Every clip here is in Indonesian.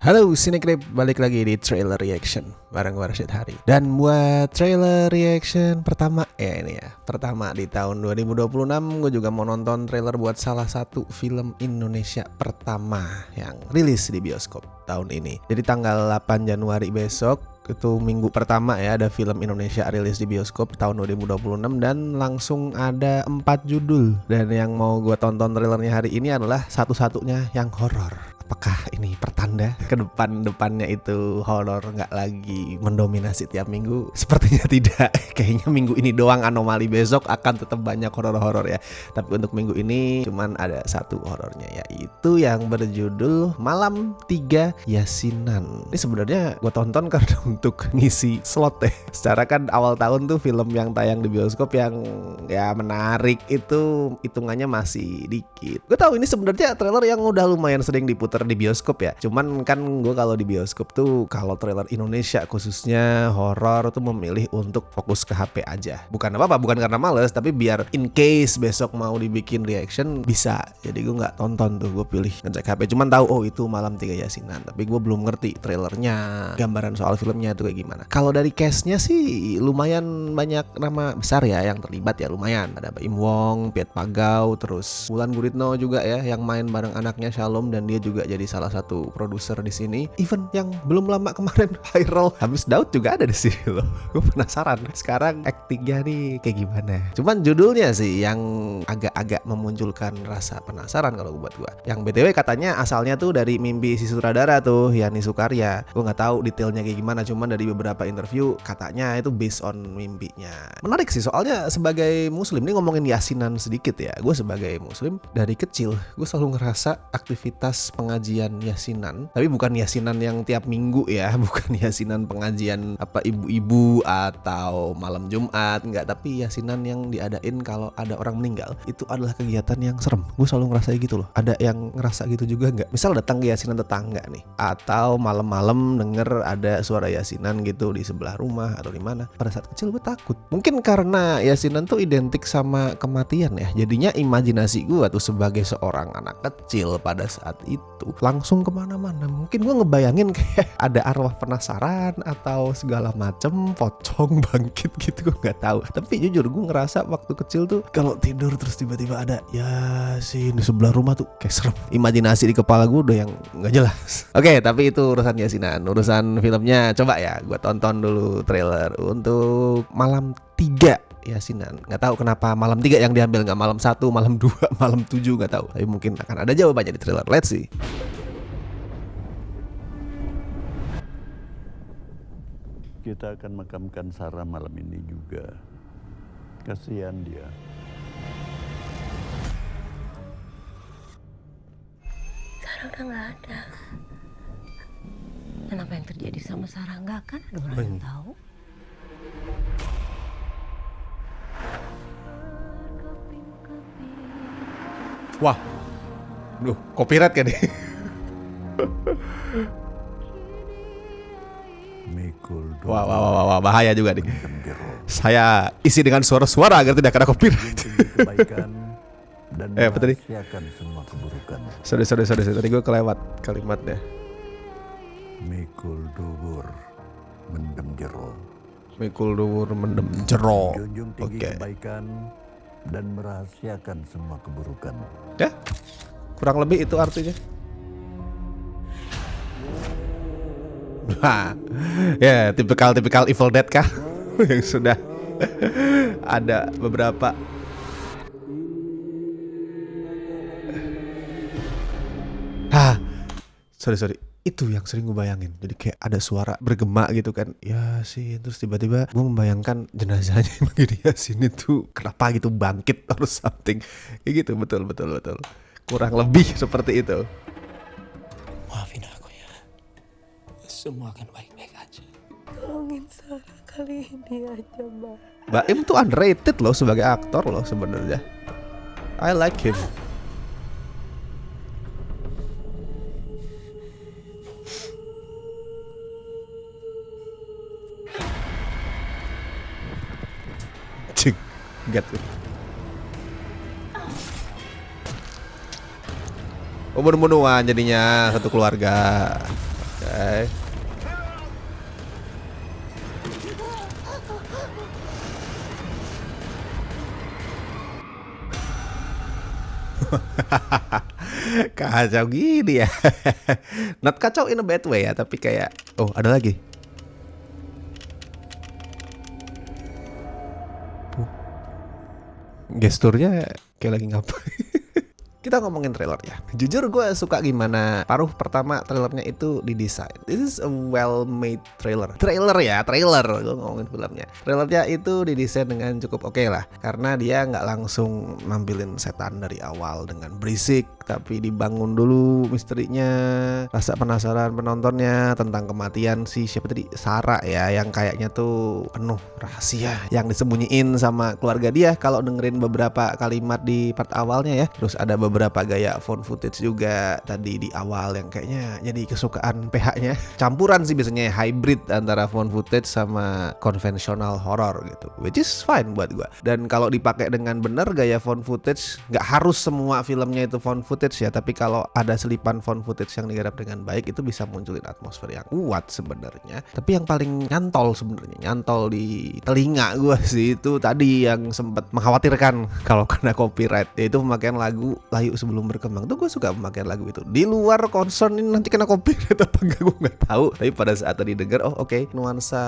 Halo Cinecrip, balik lagi di trailer reaction bareng gue Rashid Hari. Dan buat trailer reaction pertama pertama di tahun 2026, gue juga mau nonton trailer buat salah satu film Indonesia pertama yang rilis di bioskop tahun ini. Jadi tanggal 8 Januari besok, itu minggu pertama ya, ada film Indonesia rilis di bioskop tahun 2026 dan langsung ada 4 judul. Dan yang mau gue tonton trailernya hari ini adalah satu-satunya yang horor. Apakah ini pertanda ke depannya itu horor nggak lagi mendominasi tiap minggu? Sepertinya tidak. Kayaknya minggu ini doang anomali, besok akan tetap banyak horor-horor ya. Tapi untuk minggu ini cuman ada satu horornya, yaitu yang berjudul Malam 3 Yasinan. Ini sebenarnya gue tonton karena untuk ngisi slot ya. Secara kan awal tahun tuh film yang tayang di bioskop yang ya menarik itu hitungannya masih dikit. Gue tahu ini sebenarnya trailer yang udah lumayan sering diputar di bioskop ya. Cuman kan gue kalau di bioskop tuh kalau trailer Indonesia khususnya horor tuh memilih untuk fokus ke HP aja. Bukan apa-apa, bukan karena males, tapi biar in case besok mau dibikin reaction bisa. Jadi gue nggak tonton tuh, gue pilih ngecek HP. Cuman tahu oh itu Malam 3 Yasinan, tapi gue belum ngerti trailernya, gambaran soal filmnya tuh kayak gimana. Kalau dari castnya sih lumayan banyak nama besar ya yang terlibat ya, lumayan. Ada Im Wong, Piet Pagau, terus Wulan Guritno juga ya yang main bareng anaknya Shalom, dan dia juga jadi salah satu produser di sini. Even yang belum lama kemarin viral Hamis Daud juga ada di sini loh. Gue penasaran sekarang aktingnya nih kayak gimana. Cuman judulnya sih yang agak-agak memunculkan rasa penasaran kalau buat gue. Yang BTW katanya asalnya tuh dari mimpi si sutradara tuh, Yani Sukarya. Gue nggak tahu detailnya kayak gimana, cuman dari beberapa interview katanya itu based on mimpinya. Menarik sih, soalnya sebagai muslim, ini ngomongin yasinan sedikit ya. Gue sebagai muslim dari kecil gue selalu ngerasa aktivitas pengajian yasinan, tapi bukan yasinan yang tiap minggu ya, bukan yasinan pengajian apa ibu-ibu atau malam Jumat, enggak, tapi yasinan yang diadain kalau ada orang meninggal. Itu adalah kegiatan yang serem. Gue selalu ngerasa gitu loh. Ada yang ngerasa gitu juga enggak? Misal datang ke yasinan tetangga nih, atau malam-malam denger ada suara yasinan gitu di sebelah rumah atau di mana. Pada saat kecil gue takut. Mungkin karena yasinan tuh identik sama kematian ya. Jadinya imajinasi gue tuh sebagai seorang anak kecil pada saat itu langsung kemana-mana. Mungkin gue ngebayangin kayak ada arwah penasaran atau segala macem, pocong bangkit gitu, gue nggak tahu. Tapi jujur gue ngerasa waktu kecil tuh kalau tidur terus tiba-tiba ada Yasin di sebelah rumah tuh kayak serem. Imajinasi di kepala gue udah yang nggak jelas. Oke, tapi itu urusan yasinan. Urusan filmnya coba ya gue tonton dulu trailer untuk Malam 3 Yasinan. Nggak tahu kenapa Malam 3 yang diambil, nggak Malam 1, Malam 2, Malam 7, nggak tahu. Tapi mungkin akan ada jawabannya di trailer. Let's see. Kita akan makamkan Sarah malam ini juga. Kasihan dia. Sarah udah nggak ada. Dan apa yang terjadi sama Sarah nggak akan ada orang yang tahu. Wah, duh, copyright kan nih? Wah, bahaya juga nih. Saya isi dengan suara-suara agar tidak kena copyright. Apa tadi? Sorry, tadi gue kelewat kalimatnya. Mikul duwur mendem jero. Mikul duwur mendem jero. Junjung tinggi kebaikan dan merahasiakan semua keburukan. Ya, kurang lebih itu artinya. Nah, ya tipikal Evil Dead kah? Yang sudah ada beberapa. Sorry. Itu yang sering gue bayangin. Jadi kayak ada suara bergema gitu kan, ya sih, terus tiba-tiba gue membayangkan jenazahnya begini Yasin itu kenapa gitu bangkit atau something kayak gitu. Betul. Kurang lebih seperti itu. Maafin aku ya. Semua akan baik-baik aja. Tolongin Sarah kali ini aja, Mbak. Mbak Im tuh underrated loh sebagai aktor loh sebenarnya. I like him. Get it. Oh, bunuh-bunuhan jadinya satu keluarga. guys. Kacau gini ya. Not kacau in a bad way ya, tapi kayak oh ada lagi. Gesturnya kayak lagi ngapain. Kita ngomongin trailernya. Jujur gue suka gimana paruh pertama trailernya itu didesain. This is a well made trailer. Trailer. Gue ngomongin filmnya. Trailernya itu didesain dengan cukup oke lah. Karena dia nggak langsung nampilin setan dari awal dengan berisik, tapi dibangun dulu misterinya, rasa penasaran penontonnya tentang kematian si siapa tadi, Sarah ya, yang kayaknya tuh penuh rahasia yang disembunyiin sama keluarga dia. Kalau dengerin beberapa kalimat di part awalnya ya. Terus ada beberapa gaya found footage juga tadi di awal yang kayaknya jadi kesukaan PH-nya. Campuran sih biasanya, hybrid antara found footage sama konvensional horror gitu, which is fine buat gua. Dan kalau dipakai dengan benar gaya found footage, nggak harus semua filmnya itu found footage ya, tapi kalau ada selipan found footage yang digarap dengan baik itu bisa munculin atmosfer yang kuat sebenarnya. Tapi yang paling nyantol di telinga gua sih itu tadi yang sempat mengkhawatirkan kalau kena copyright, yaitu pemakaian lagu Layu Sebelum Berkembang. Tuh gue suka pemakaian lagu itu. Di luar concern ini nanti kena copyright apa enggak gue nggak tahu. Tapi pada saat tadi denger, oh oke, nuansa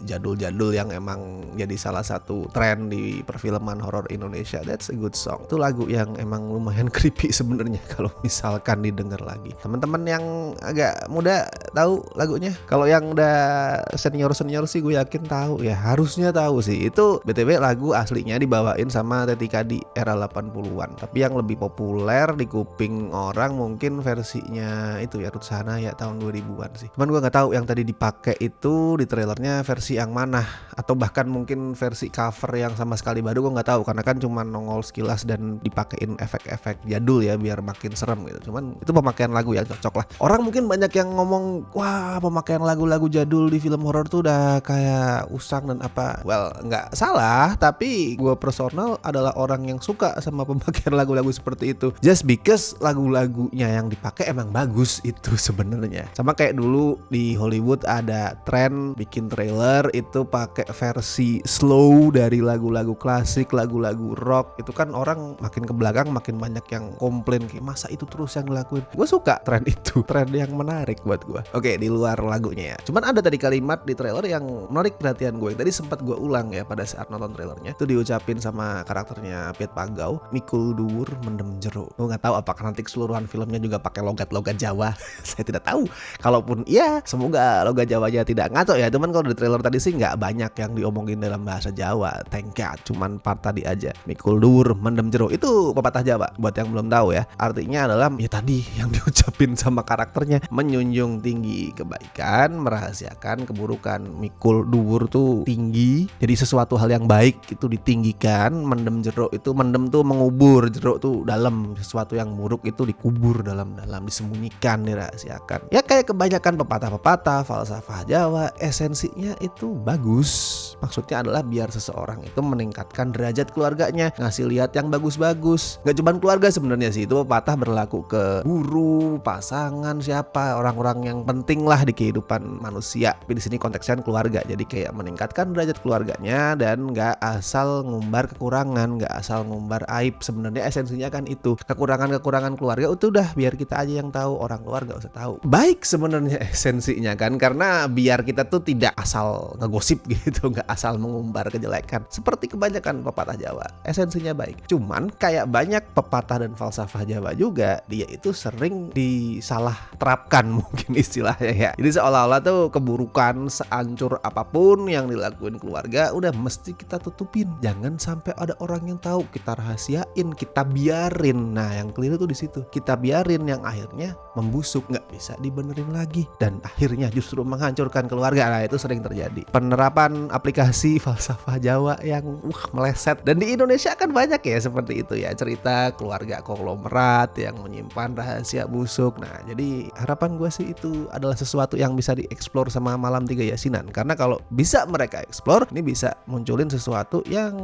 jadul-jadul yang emang jadi salah satu tren di perfilman horor Indonesia. That's a good song. Itu lagu yang emang lumayan creepy sebenarnya kalau misalkan didengar lagi. Teman-teman yang agak muda tahu lagunya. Kalau yang udah senior sih gue yakin tahu ya. Harusnya tahu sih. Itu BTW lagu aslinya dibawain sama Tetika di era 80-an. Tapi yang lebih populer di kuping orang mungkin versinya itu ya, Ruth Sahanaya tahun 2000-an sih. Cuman gue nggak tahu yang tadi dipakai itu di trailernya versi yang mana, atau bahkan mungkin versi cover yang sama sekali baru, gue nggak tahu karena kan cuma nongol sekilas dan dipakein efek-efek jadul ya biar makin serem gitu. Cuman itu pemakaian lagu yang cocok lah. Orang mungkin banyak yang ngomong, wah pemakaian lagu-lagu jadul di film horor tuh udah kayak usang dan apa. Well, nggak salah, tapi gue personal adalah orang yang suka sama pemakaian lagu-lagu seperti itu, just because lagu-lagunya yang dipakai emang bagus itu sebenarnya. Sama kayak dulu di Hollywood ada tren bikin trailer itu pakai versi slow dari lagu-lagu klasik, lagu-lagu rock. Itu kan orang makin ke belakang makin banyak yang komplain kayak masa itu terus yang dilakuin. Gue suka tren itu, tren yang menarik buat gue. Oke, di luar lagunya ya. Cuman ada tadi kalimat di trailer yang menarik perhatian gue. Tadi sempat gue ulang ya pada saat nonton trailernya. Itu diucapin sama karakternya Piet Pagau, mikul dhuwur mendem jero. Gue nggak tahu apakah nanti keseluruhan filmnya juga pakai logat-logat Jawa. Saya tidak tahu. Kalaupun iya, semoga logat Jawanya tidak ngaco ya. Cuman kalau di trailer tadi sih nggak banyak yang diomongin dalam bahasa Jawa. Thank God. Cuman part tadi aja. Mikul dhuwur mendem jero. Itu pepatah Jawa. Buat yang belum tahu ya. Artinya adalah ya tadi yang diucapin sama karakternya, menjunjung tinggi kebaikan, merahasiakan keburukan. Mikul dhuwur tuh tinggi. Jadi sesuatu hal yang baik itu ditinggikan. Mendem jero itu, mendem tuh mengubur, jero tuh dalam, sesuatu yang buruk itu dikubur dalam-dalam, disembunyikan, dirahasiakan. Ya kayak kebanyakan pepatah-pepatah falsafah Jawa, esensinya itu bagus. Maksudnya adalah biar seseorang itu meningkatkan derajat keluarganya, ngasih lihat yang bagus-bagus. Gak cuma keluarga sebenarnya sih, itu pepatah berlaku ke guru, pasangan, siapa, orang-orang yang penting lah di kehidupan manusia. Tapi di sini konteksnya keluarga, jadi kayak meningkatkan derajat keluarganya dan gak asal ngumbar kekurangan, gak asal ngumbar aib. Sebenarnya esensinya kan itu, kekurangan-kekurangan keluarga itu udah biar kita aja yang tahu, orang luar gak usah tahu. Baik sebenarnya esensinya kan, karena biar kita tuh tidak asal ngegosip gitu, gak asal mengumbar kejelekan seperti kebanyakan pepatah Jawa. Esensinya baik. Cuman kayak banyak pepatah dan falsafah Jawa juga, dia itu sering disalah terapkan mungkin istilahnya ya. Jadi seolah-olah tuh keburukan seancur apapun yang dilakuin keluarga udah mesti kita tutupin. Jangan sampai ada orang yang tahu, kita rahasiain, kita biarin. Nah, yang keliru tuh di situ. Kita biarin yang akhirnya membusuk, nggak bisa dibenerin lagi dan akhirnya justru menghancurkan keluarga. Nah, itu sering terjadi. Penerapan aplikasi falsafah Jawa yang meleset, dan di Indonesia kan banyak ya seperti itu ya, cerita keluarga konglomerat yang menyimpan rahasia busuk. Nah, jadi harapan gue sih itu adalah sesuatu yang bisa dieksplor sama Malam 3 Yasinan, karena kalau bisa mereka eksplor, ini bisa munculin sesuatu yang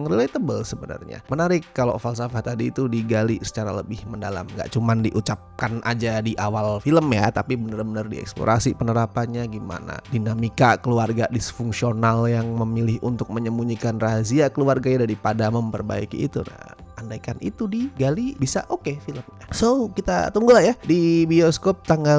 relatable sebenarnya. Menarik kalau falsafah khilafah tadi itu digali secara lebih mendalam, nggak cuman diucapkan aja di awal film ya, tapi bener-bener dieksplorasi penerapannya gimana, dinamika keluarga disfungsional yang memilih untuk menyembunyikan rahasia keluarganya daripada memperbaiki itu. Nah, andaikan itu digali bisa oke filmnya. So kita tunggulah ya di bioskop tanggal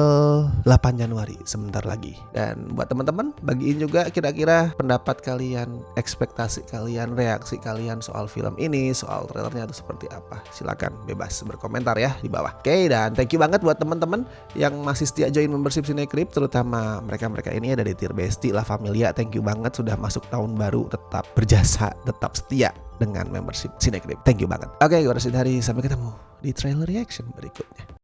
8 Januari sebentar lagi. Dan buat teman-teman bagiin juga kira-kira pendapat kalian, ekspektasi kalian, reaksi kalian soal film ini, soal trailernya itu seperti apa. Silakan bebas berkomentar ya di bawah. Oke, dan thank you banget buat teman-teman yang masih setia join membership Cinecrip, terutama mereka-mereka ini ada di tier Besti, La Familia. Thank you banget sudah masuk tahun baru tetap berjasa, tetap setia dengan membership Cinecrip. Thank you banget. Oke, gue Rashid Hari, sampai ketemu di trailer reaction berikutnya.